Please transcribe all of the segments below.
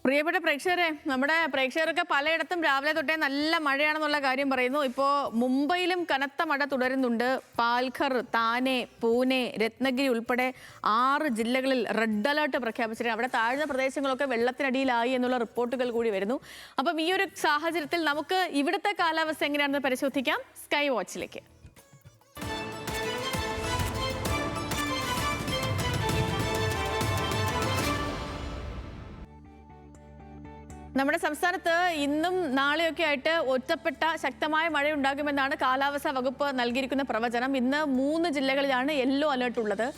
പ്രിയപ്പെട്ട പ്രേക്ഷകരെ, നമ്മുടെ പ്രേക്ഷകരൊക്കെ പലയിടത്തും രാവിലെ തൊട്ടേ നല്ല മഴയാണെന്നുള്ള കാര്യം പറയുന്നു. ഇപ്പോൾ മുംബൈയിലും കനത്ത മഴ തുടരുന്നുണ്ട്. പാൽഘർ, താനെ, പൂനെ, രത്നഗിരി ഉൾപ്പെടെ 6 ജില്ലകളിൽ റെഡ് അലേർട്ട് പ്രഖ്യാപിച്ചിട്ടുണ്ട്. അവിടെ താഴ്ന്ന പ്രദേശങ്ങളൊക്കെ വെള്ളത്തിനടിയിലായി എന്നുള്ള റിപ്പോർട്ടുകൾ കൂടി വരുന്നു. അപ്പം ഈ ഒരു സാഹചര്യത്തിൽ നമുക്ക് ഇവിടുത്തെ കാലാവസ്ഥ എങ്ങനെയാണെന്ന് പരിശോധിക്കാം സ്കൈ വാച്ചിലേക്ക്. നമ്മുടെ സംസ്ഥാനത്ത് ഇന്നും നാളെയൊക്കെ ആയിട്ട് ഒറ്റപ്പെട്ട ശക്തമായ മഴയുണ്ടാകുമെന്നാണ് കാലാവസ്ഥാ വകുപ്പ് നൽകിയിരിക്കുന്ന പ്രവചനം. ഇന്ന് 3 ജില്ലകളിലാണ് യെല്ലോ അലേർട്ട് ഉള്ളത്.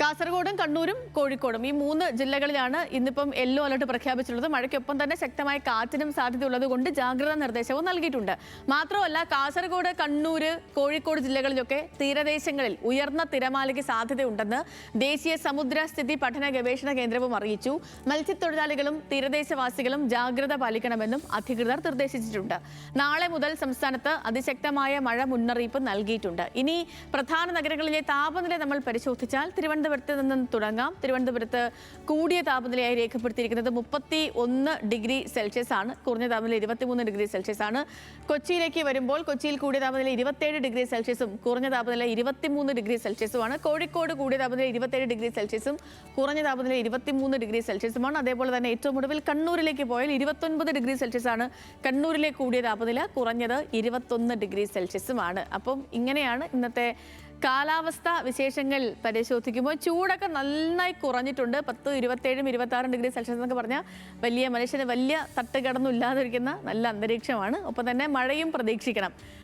കാസർഗോഡും കണ്ണൂരും കോഴിക്കോടും ഈ 3 ജില്ലകളിലാണ് ഇന്നിപ്പം യെല്ലോ അലേർട്ട് പ്രഖ്യാപിച്ചിട്ടുള്ളത്. മഴയ്ക്കൊപ്പം തന്നെ ശക്തമായ കാറ്റിനും സാധ്യതയുള്ളത് കൊണ്ട് ജാഗ്രതാ നിർദ്ദേശവും നൽകിയിട്ടുണ്ട്. മാത്രമല്ല, കാസർഗോഡ്, കണ്ണൂർ, കോഴിക്കോട് ജില്ലകളിലൊക്കെ തീരദേശങ്ങളിൽ ഉയർന്ന തിരമാലയ്ക്ക് സാധ്യതയുണ്ടെന്ന് ദേശീയ സമുദ്രസ്ഥിതി പഠന ഗവേഷണ കേന്ദ്രവും അറിയിച്ചു. മത്സ്യത്തൊഴിലാളികളും തീരദേശവാസികളും ജാഗ്രത പാലിക്കണമെന്നും അധികൃതർ നിർദ്ദേശിച്ചിട്ടുണ്ട്. നാളെ മുതൽ സംസ്ഥാനത്ത് അതിശക്തമായ മഴ മുന്നറിയിപ്പ് നൽകിയിട്ടുണ്ട്. ഇനി പ്രധാന നഗരങ്ങളിലെ താപനില നമ്മൾ പരിശോധിച്ചാൽ തിരുവനന്തപുരത്ത് നിന്നും തുടങ്ങാം. തിരുവനന്തപുരത്ത് കൂടിയ താപനിലയായി രേഖപ്പെടുത്തിയിരിക്കുന്നത് 31 ഡിഗ്രി സെൽഷ്യസ് ആണ്. കുറഞ്ഞ താപനില 23 ഡിഗ്രി സെൽഷ്യസ് ആണ്. കൊച്ചിയിലേക്ക് വരുമ്പോൾ കൊച്ചിയിൽ കൂടിയ താപനില 27 ഡിഗ്രി സെൽഷ്യസും കുറഞ്ഞ താപനില 23 ഡിഗ്രി സെൽഷ്യസുമാണ്. കോഴിക്കോട് കൂടിയ താപനില 27 ഡിഗ്രി സെൽഷ്യസും കുറഞ്ഞ താപനില 23 ഡിഗ്രി സെൽഷ്യസുമാണ്. അതേപോലെ തന്നെ ഏറ്റവും ഒടുവിൽ കണ്ണൂരിലേക്ക് പോയാൽ 29 ഡിഗ്രി സെൽഷ്യസ് ആണ് കണ്ണൂരിലെ കൂടിയ താപനില, കുറഞ്ഞത് 21 ഡിഗ്രി സെൽഷ്യസുമാണ്. അപ്പം ഇങ്ങനെയാണ് ഇന്നത്തെ കാലാവസ്ഥ വിശേഷങ്ങൾ പരിശോധിക്കുമ്പോൾ ചൂടൊക്കെ നന്നായി കുറഞ്ഞിട്ടുണ്ട്. 10, 27, 26 ഡിഗ്രി സെൽഷ്യസ് എന്നൊക്കെ പറഞ്ഞാൽ മനുഷ്യന് വലിയ തട്ടുകടന്നും ഇല്ലാതിരിക്കുന്ന നല്ല അന്തരീക്ഷമാണ്. ഒപ്പം തന്നെ മഴയും പ്രതീക്ഷിക്കണം.